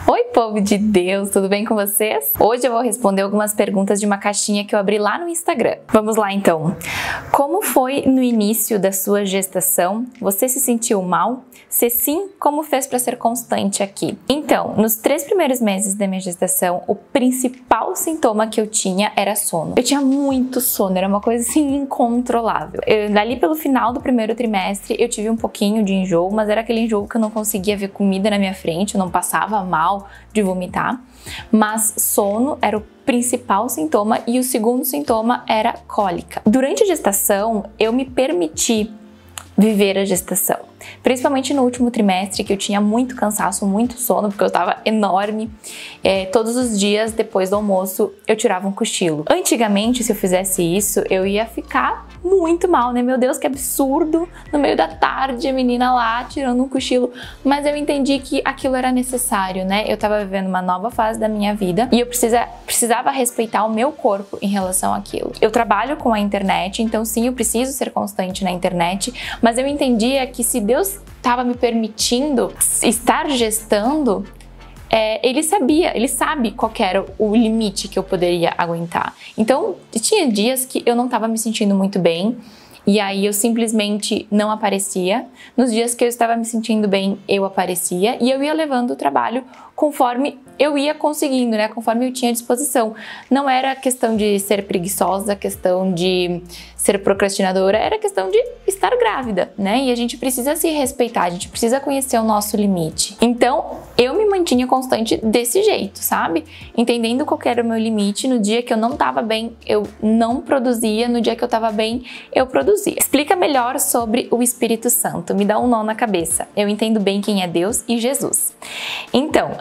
Oi, povo de Deus, tudo bem com vocês? Hoje eu vou responder algumas perguntas de uma caixinha que eu abri lá no Instagram. Vamos lá então. Como foi no início da sua gestação? Você se sentiu mal? Se sim, como fez para ser constante aqui? Então, nos 3 primeiros meses da minha gestação, o principal sintoma que eu tinha era sono. Eu tinha muito sono, era uma coisa assim incontrolável. Dali pelo final do primeiro trimestre, eu tive um pouquinho de enjoo, mas era aquele enjoo que eu não conseguia ver comida na minha frente, eu não passava mal de vomitar, mas sono era o principal sintoma e o segundo sintoma era cólica. Durante a gestação, eu me permiti viver a gestação, principalmente no último trimestre, que eu tinha muito cansaço, muito sono, porque eu estava enorme. Todos os dias depois do almoço eu tirava um cochilo. Antigamente, se eu fizesse isso, eu ia ficar muito mal, né? Meu Deus, que absurdo! No meio da tarde, a menina lá tirando um cochilo. Mas eu entendi que aquilo era necessário, né? Eu tava vivendo uma nova fase da minha vida e eu precisava respeitar o meu corpo em relação àquilo. Eu trabalho com a internet, então sim, eu preciso ser constante na internet, mas eu entendia que se Deus estava me permitindo estar gestando, ele sabe qual era o limite que eu poderia aguentar. Então, tinha dias que eu não estava me sentindo muito bem, e aí eu simplesmente não aparecia. Nos dias que eu estava me sentindo bem, eu aparecia, e eu ia levando o trabalho conforme eu ia conseguindo, né? Conforme eu tinha disposição. Não era questão de ser preguiçosa, questão de ser procrastinadora, era questão de estar grávida, né? E a gente precisa se respeitar, a gente precisa conhecer o nosso limite. Então, eu me mantinha constante desse jeito, sabe? Entendendo qual era o meu limite. No dia que eu não tava bem, eu não produzia. No dia que eu tava bem, eu produzia. Explica melhor sobre o Espírito Santo. Me dá um nó na cabeça. Eu entendo bem quem é Deus e Jesus. Então,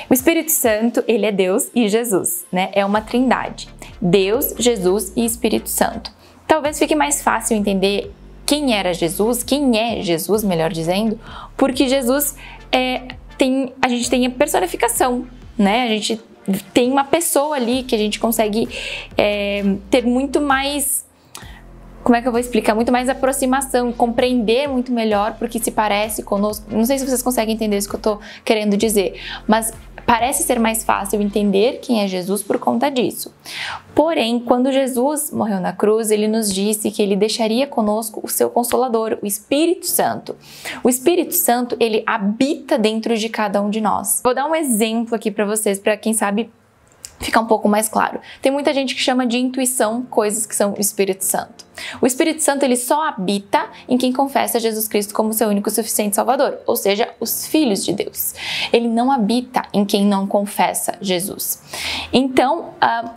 o Espírito Santo, ele é Deus e Jesus, né? É uma trindade. Deus, Jesus e Espírito Santo. Talvez fique mais fácil entender quem é Jesus, melhor dizendo, porque Jesus a gente tem a personificação, né? A gente tem uma pessoa ali que a gente consegue ter muito mais, como é que eu vou explicar? Muito mais aproximação, compreender muito melhor, porque se parece conosco. Não sei se vocês conseguem entender isso que eu tô querendo dizer, mas parece ser mais fácil entender quem é Jesus por conta disso. Porém, quando Jesus morreu na cruz, ele nos disse que ele deixaria conosco o seu Consolador, o Espírito Santo. O Espírito Santo, ele habita dentro de cada um de nós. Vou dar um exemplo aqui para vocês, para quem sabe ficar um pouco mais claro. Tem muita gente que chama de intuição coisas que são o Espírito Santo. O Espírito Santo, ele só habita em quem confessa Jesus Cristo como seu único e suficiente Salvador, ou seja, os filhos de Deus. Ele não habita em quem não confessa Jesus. Então,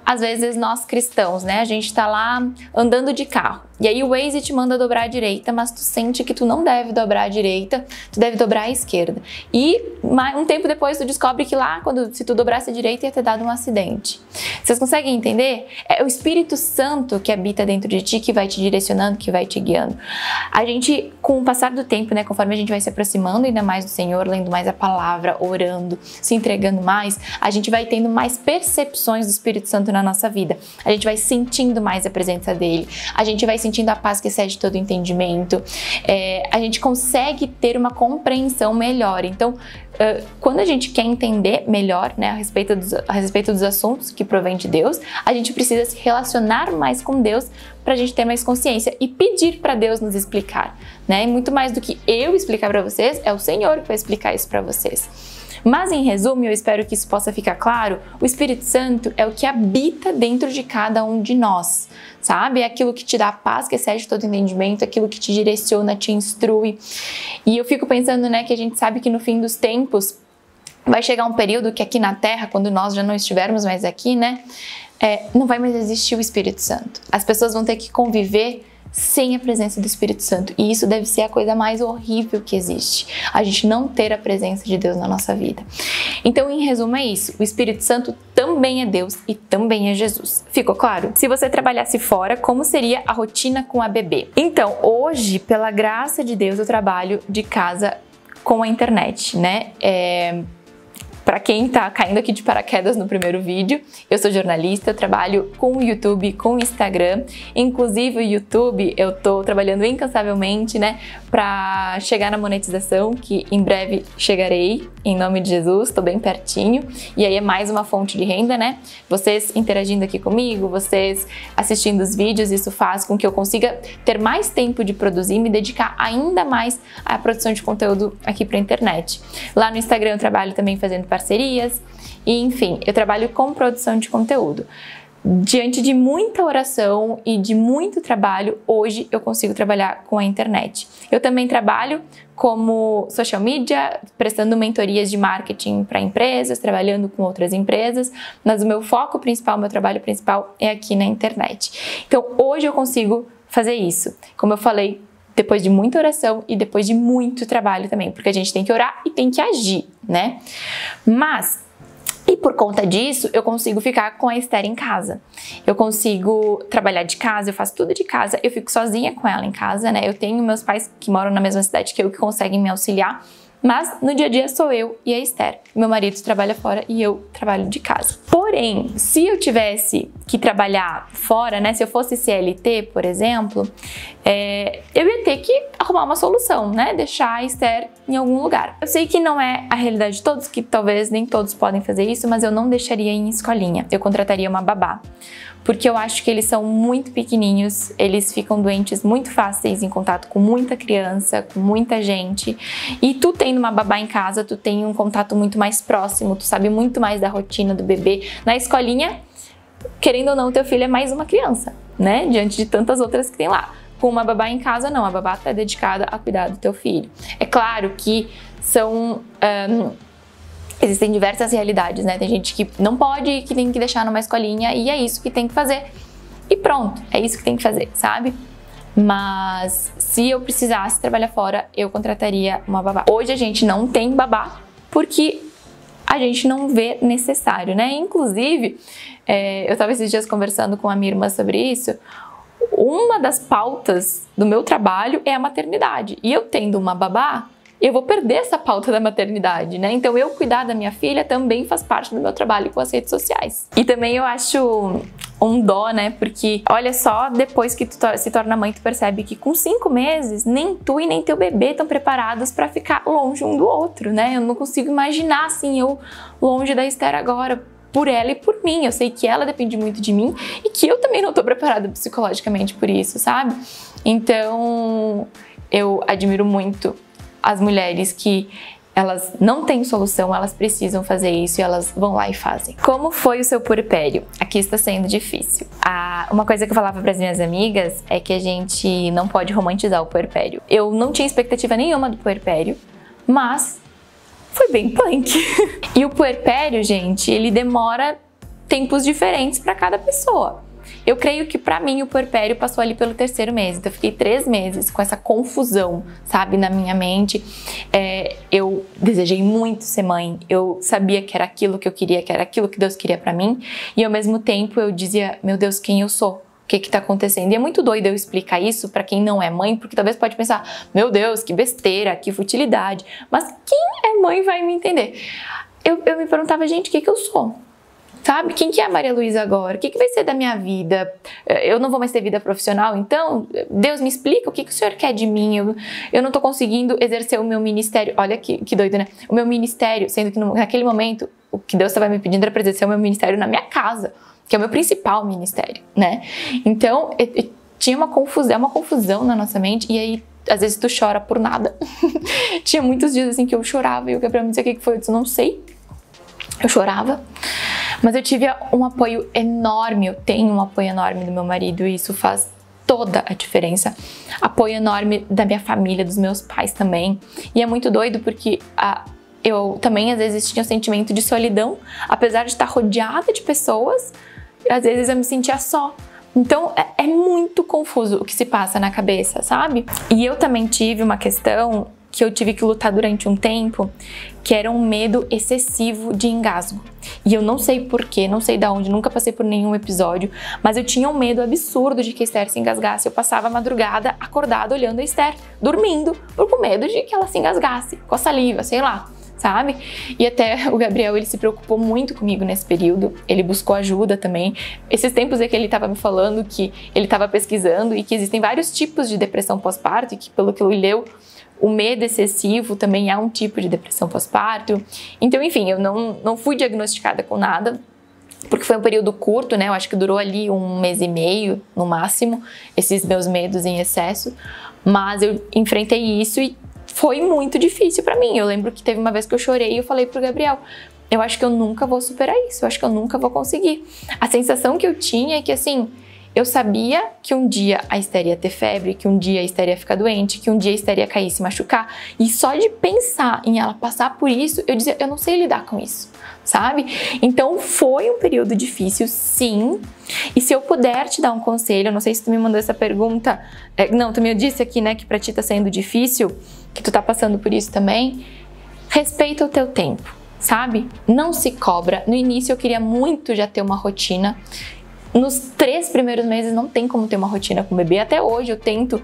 às vezes nós cristãos, né, a gente tá lá andando de carro, e aí o Waze te manda dobrar à direita, mas tu sente que tu não deve dobrar à direita, tu deve dobrar à esquerda. E um tempo depois tu descobre que lá, se tu dobrasse à direita, ia ter dado um acidente. Vocês conseguem entender? É o Espírito Santo que habita dentro de ti, que vai te direcionando, que vai te guiando. A gente, com o passar do tempo, né, conforme a gente vai se aproximando ainda mais do Senhor, lendo mais a palavra, orando, se entregando mais, a gente vai tendo mais percepções do Espírito Santo na nossa vida. A gente vai sentindo mais a presença dele. A gente vai sentindo a paz que excede todo entendimento. A gente consegue ter uma compreensão melhor. Então, quando a gente quer entender melhor, né, a respeito dos assuntos que provém de Deus, a gente precisa se relacionar mais com Deus para a gente ter mais consciência e pedir para Deus nos explicar, né? E muito mais do que eu explicar para vocês, é o Senhor que vai explicar isso para vocês. Mas em resumo, eu espero que isso possa ficar claro, o Espírito Santo é o que habita dentro de cada um de nós, sabe? É aquilo que te dá paz, que excede todo entendimento, aquilo que te direciona, te instrui. E eu fico pensando, né, que a gente sabe que no fim dos tempos vai chegar um período que aqui na Terra, quando nós já não estivermos mais aqui, né, não vai mais existir o Espírito Santo. As pessoas vão ter que conviver sem a presença do Espírito Santo. E isso deve ser a coisa mais horrível que existe. A gente não ter a presença de Deus na nossa vida. Então, em resumo, é isso. O Espírito Santo também é Deus e também é Jesus. Ficou claro? Se você trabalhasse fora, como seria a rotina com a bebê? Então, hoje, pela graça de Deus, eu trabalho de casa com a internet, né? Para quem tá caindo aqui de paraquedas no primeiro vídeo, eu sou jornalista, eu trabalho com o YouTube, com o Instagram. Inclusive o YouTube eu tô trabalhando incansavelmente, né, para chegar na monetização, que em breve chegarei. em nome de Jesus, tô bem pertinho. E aí é mais uma fonte de renda, né? Vocês interagindo aqui comigo, vocês assistindo os vídeos, isso faz com que eu consiga ter mais tempo de produzir e me dedicar ainda mais à produção de conteúdo aqui pra internet. Lá no Instagram eu trabalho também fazendo parcerias e, enfim, eu trabalho com produção de conteúdo. Diante de muita oração e de muito trabalho, hoje eu consigo trabalhar com a internet. Eu também trabalho como social media, prestando mentorias de marketing para empresas, trabalhando com outras empresas, mas o meu foco principal, o meu trabalho principal é aqui na internet. Então hoje eu consigo fazer isso. Como eu falei, depois de muita oração e depois de muito trabalho também, porque a gente tem que orar e tem que agir, né? E por conta disso, eu consigo ficar com a Esther em casa. Eu consigo trabalhar de casa, eu faço tudo de casa, eu fico sozinha com ela em casa, né? Eu tenho meus pais que moram na mesma cidade que eu, que conseguem me auxiliar, mas no dia a dia sou eu e a Esther. Meu marido trabalha fora e eu trabalho de casa. Porém, se eu tivesse que trabalhar fora, né? Se eu fosse CLT, por exemplo, eu ia ter que arrumar uma solução, né? Deixar a Esther em algum lugar. Eu sei que não é a realidade de todos, que talvez nem todos podem fazer isso, mas eu não deixaria em escolinha. Eu contrataria uma babá. Porque eu acho que eles são muito pequenininhos, eles ficam doentes muito fáceis em contato com muita criança, com muita gente. E tu tendo uma babá em casa, tu tem um contato muito mais próximo, tu sabe muito mais da rotina do bebê. Na escolinha, querendo ou não, teu filho é mais uma criança, né? Diante de tantas outras que tem lá. Com uma babá em casa, não. A babá tá dedicada a cuidar do teu filho. É claro que existem diversas realidades, né? Tem gente que não pode, que tem que deixar numa escolinha e é isso que tem que fazer. E pronto, é isso que tem que fazer, sabe? Mas se eu precisasse trabalhar fora, eu contrataria uma babá. Hoje a gente não tem babá porque a gente não vê necessário, né? Inclusive, eu estava esses dias conversando com a minha irmã sobre isso. Uma das pautas do meu trabalho é a maternidade. E eu tendo uma babá, eu vou perder essa pauta da maternidade, né? Então eu cuidar da minha filha também faz parte do meu trabalho com as redes sociais. E também eu acho um dó, né? Porque olha só, depois que tu se torna mãe, tu percebe que com 5 meses, nem tu e nem teu bebê estão preparados para ficar longe um do outro, né? Eu não consigo imaginar assim, eu longe da Esther agora, por ela e por mim. Eu sei que ela depende muito de mim e que eu também não tô preparada psicologicamente por isso, sabe? Então eu admiro muito as mulheres que elas não têm solução, elas precisam fazer isso e elas vão lá e fazem. Como foi o seu puerpério? Aqui está sendo difícil. Uma coisa que eu falava para as minhas amigas é que a gente não pode romantizar o puerpério. Eu não tinha expectativa nenhuma do puerpério, mas foi bem punk. E o puerpério, gente, ele demora tempos diferentes para cada pessoa. Eu creio que pra mim o puerpério passou ali pelo 3º mês, então eu fiquei 3 meses com essa confusão, sabe, na minha mente. Eu desejei muito ser mãe, eu sabia que era aquilo que eu queria, que era aquilo que Deus queria pra mim, e ao mesmo tempo eu dizia, meu Deus, quem eu sou? O que tá acontecendo? E é muito doido eu explicar isso pra quem não é mãe, porque talvez pode pensar, meu Deus, que besteira, que futilidade, mas quem é mãe vai me entender. Eu me perguntava, gente, o que eu sou? Sabe? Quem que é a Maria Luísa agora? O que vai ser da minha vida? Eu não vou mais ter vida profissional, então? Deus, me explica o que o Senhor quer de mim. Eu não tô conseguindo exercer o meu ministério. Olha que doido, né? O meu ministério, sendo que naquele momento o que Deus estava me pedindo era para exercer o meu ministério na minha casa, que é o meu principal ministério, né? Então, tinha uma confusão na nossa mente, e aí às vezes tu chora por nada. Tinha muitos dias assim que eu chorava e o Gabriel me dizia o que foi, eu disse, não sei. Eu chorava, mas eu tive um apoio enorme, eu tenho um apoio enorme do meu marido e isso faz toda a diferença. Apoio enorme da minha família, dos meus pais também. E é muito doido porque eu também às vezes tinha um sentimento de solidão, apesar de estar rodeada de pessoas, às vezes eu me sentia só. Então é muito confuso o que se passa na cabeça, sabe? E eu também tive uma questão que eu tive que lutar durante um tempo, que era um medo excessivo de engasgo. E eu não sei porquê, não sei de onde, nunca passei por nenhum episódio, mas eu tinha um medo absurdo de que a Esther se engasgasse. Eu passava a madrugada acordada olhando a Esther, dormindo, com medo de que ela se engasgasse, com a saliva, sei lá, sabe? E até o Gabriel, ele se preocupou muito comigo nesse período, ele buscou ajuda também. Esses tempos é que ele estava me falando que ele estava pesquisando e que existem vários tipos de depressão pós-parto e que, pelo que ele leu, o medo excessivo também é um tipo de depressão pós-parto. Então, enfim, eu não fui diagnosticada com nada, porque foi um período curto, né? Eu acho que durou ali 1 mês e meio, no máximo, esses meus medos em excesso. Mas eu enfrentei isso e foi muito difícil pra mim. Eu lembro que teve uma vez que eu chorei e eu falei pro Gabriel, eu acho que eu nunca vou superar isso, eu acho que eu nunca vou conseguir. A sensação que eu tinha é que, assim, eu sabia que um dia a Esther ia ter febre, que um dia a Esther ia ficar doente, que um dia a Esther ia cair e se machucar. E só de pensar em ela passar por isso, eu dizia, eu não sei lidar com isso, sabe? Então foi um período difícil, sim. E se eu puder te dar um conselho, eu não sei se tu me mandou essa pergunta, não, tu me disse aqui, né, que pra ti tá sendo difícil, que tu tá passando por isso também. Respeita o teu tempo, sabe? Não se cobra. No início eu queria muito já ter uma rotina. Nos 3 primeiros meses não tem como ter uma rotina com o bebê. Até hoje eu tento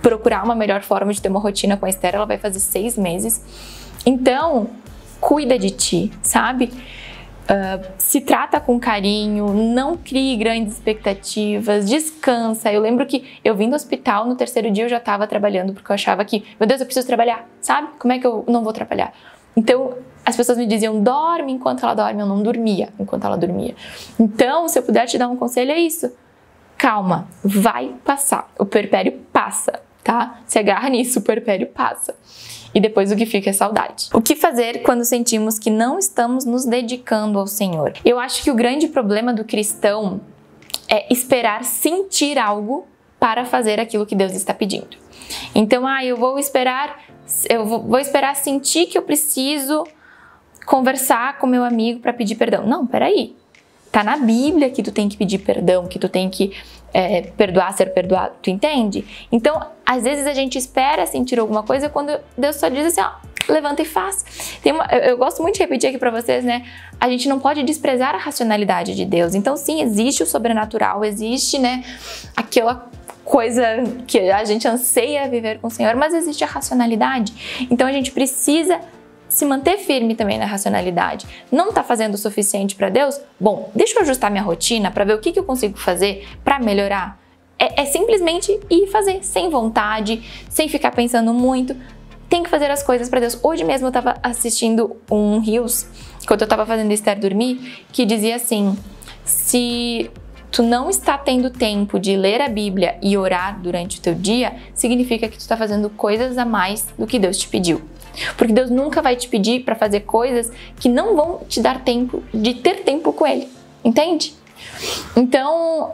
procurar uma melhor forma de ter uma rotina com a Esther. Ela vai fazer 6 meses. Então, cuida de ti, sabe? Se trata com carinho, não crie grandes expectativas, descansa. Eu lembro que eu vim do hospital, no 3º dia eu já estava trabalhando, porque eu achava que, meu Deus, eu preciso trabalhar, sabe? Como é que eu não vou trabalhar? Então, as pessoas me diziam, dorme enquanto ela dorme. Eu não dormia enquanto ela dormia. Então, se eu puder te dar um conselho, é isso. Calma, vai passar. O puerpério passa, tá? Se agarra nisso, o puerpério passa. E depois o que fica é saudade. O que fazer quando sentimos que não estamos nos dedicando ao Senhor? Eu acho que o grande problema do cristão é esperar sentir algo para fazer aquilo que Deus está pedindo. Então, eu vou esperar sentir que eu preciso conversar com meu amigo para pedir perdão. Não, peraí. Tá na Bíblia que tu tem que pedir perdão, que tu tem que perdoar, ser perdoado, tu entende? Então, às vezes a gente espera sentir alguma coisa quando Deus só diz assim, ó, levanta e faz. Eu gosto muito de repetir aqui pra vocês, né? A gente não pode desprezar a racionalidade de Deus. Então, sim, existe o sobrenatural, existe, né, aquela coisa que a gente anseia viver com o Senhor, mas existe a racionalidade. Então, a gente precisa se manter firme também na racionalidade. Não tá fazendo o suficiente para Deus? Bom, deixa eu ajustar minha rotina para ver o que eu consigo fazer para melhorar. É simplesmente ir fazer, sem vontade, sem ficar pensando muito. Tem que fazer as coisas para Deus. Hoje mesmo eu tava assistindo um Reels, quando eu tava fazendo Esther dormir, que dizia assim, se tu não está tendo tempo de ler a Bíblia e orar durante o teu dia, significa que tu está fazendo coisas a mais do que Deus te pediu. Porque Deus nunca vai te pedir para fazer coisas que não vão te dar tempo de ter tempo com Ele, entende? Então,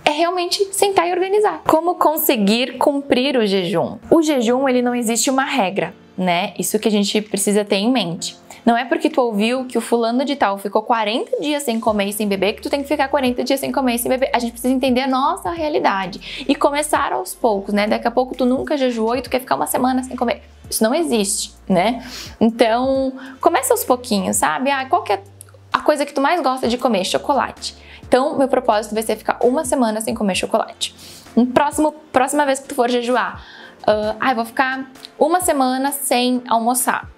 é realmente sentar e organizar. Como conseguir cumprir o jejum? O jejum, ele não existe uma regra, né? Isso que a gente precisa ter em mente. Não é porque tu ouviu que o fulano de tal ficou 40 dias sem comer e sem beber que tu tem que ficar 40 dias sem comer e sem beber. A gente precisa entender a nossa realidade e começar aos poucos, né? Daqui a pouco tu nunca jejuou e tu quer ficar uma semana sem comer. Isso não existe, né? Então, começa aos pouquinhos, sabe? Qual que é a coisa que tu mais gosta de comer? Chocolate. Então, meu propósito vai ser ficar uma semana sem comer chocolate. Próxima vez que tu for jejuar, eu vou ficar uma semana sem almoçar.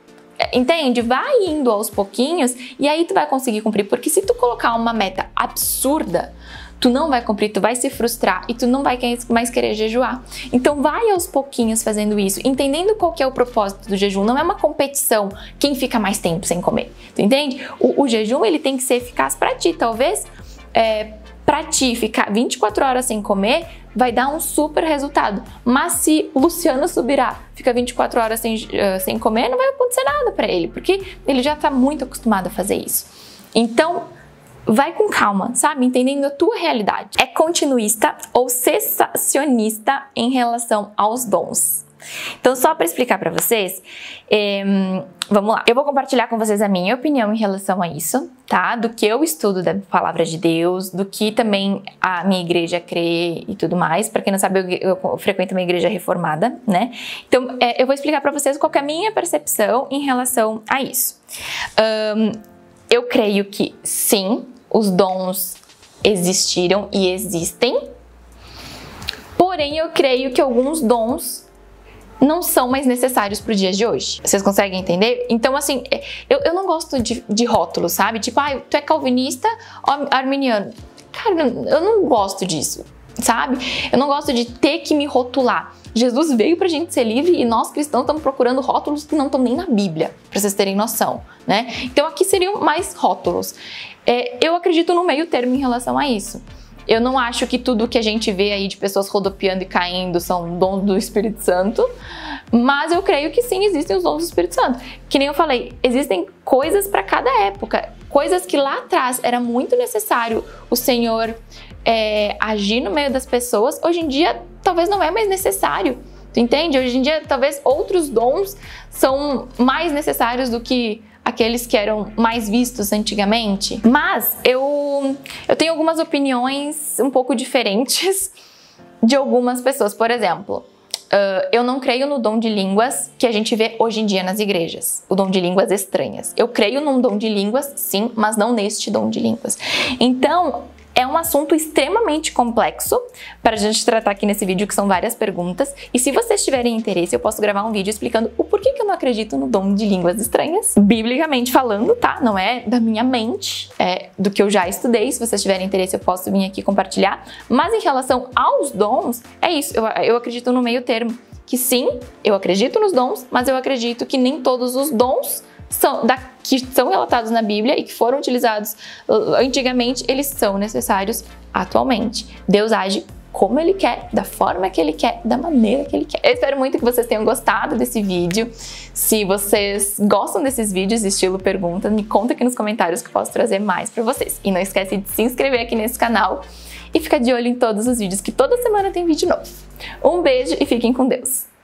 Entende? Vai indo aos pouquinhos e aí tu vai conseguir cumprir. Porque se tu colocar uma meta absurda, tu não vai cumprir, tu vai se frustrar e tu não vai mais querer jejuar. Então vai aos pouquinhos fazendo isso, entendendo qual que é o propósito do jejum. Não é uma competição, quem fica mais tempo sem comer, tu entende? O jejum, ele tem que ser eficaz pra ti. Talvez pra ti ficar 24 horas sem comer vai dar um super resultado. Mas se o Luciano Subirá fica 24 horas sem comer, não vai acontecer nada pra ele, porque ele já tá muito acostumado a fazer isso. Então, vai com calma, sabe? Entendendo a tua realidade. É continuista ou cessacionista em relação aos dons. Então, só para explicar para vocês, vamos lá. Eu vou compartilhar com vocês a minha opinião em relação a isso, tá? Do que eu estudo da palavra de Deus, do que também a minha igreja crê e tudo mais. Para quem não sabe, eu frequento uma igreja reformada, né? Então, eu vou explicar para vocês qual que é a minha percepção em relação a isso. Eu creio que sim, os dons existiram e existem, porém eu creio que alguns dons não são mais necessários para os dias de hoje. Vocês conseguem entender? Então, assim, eu não gosto de rótulos, sabe? Tipo, tu é calvinista ou arminiano. Cara, eu não gosto disso. sabe? Eu não gosto de ter que me rotular. Jesus veio pra gente ser livre e nós cristãos estamos procurando rótulos que não estão nem na Bíblia, pra vocês terem noção, né? Então aqui seriam mais rótulos. Eu acredito no meio termo em relação a isso. Eu não acho que tudo que a gente vê aí de pessoas rodopiando e caindo são dons do Espírito Santo, mas eu creio que sim, existem os dons do Espírito Santo. Que nem eu falei, existem coisas para cada época, coisas que lá atrás era muito necessário o Senhor agir no meio das pessoas, hoje em dia talvez não é mais necessário, tu entende? Hoje em dia talvez outros dons são mais necessários do que aqueles que eram mais vistos antigamente. Mas eu tenho algumas opiniões um pouco diferentes de algumas pessoas. Por exemplo, eu não creio no dom de línguas que a gente vê hoje em dia nas igrejas, o dom de línguas estranhas. Eu creio num dom de línguas, sim, mas não neste dom de línguas. Então, é um assunto extremamente complexo para a gente tratar aqui nesse vídeo, que são várias perguntas. E se vocês tiverem interesse, eu posso gravar um vídeo explicando o porquê que eu não acredito no dom de línguas estranhas. Biblicamente falando, tá? Não é da minha mente, é do que eu já estudei. Se vocês tiverem interesse, eu posso vir aqui compartilhar. Mas em relação aos dons, é isso. Eu acredito no meio termo. Que sim, eu acredito nos dons, mas eu acredito que nem todos os dons que são relatados na Bíblia e que foram utilizados antigamente, eles são necessários atualmente. Deus age como Ele quer, da forma que Ele quer, da maneira que Ele quer. Eu espero muito que vocês tenham gostado desse vídeo. Se vocês gostam desses vídeos estilo pergunta, me conta aqui nos comentários que eu posso trazer mais para vocês. E não esquece de se inscrever aqui nesse canal e ficar de olho em todos os vídeos, que toda semana tem vídeo novo. Um beijo e fiquem com Deus!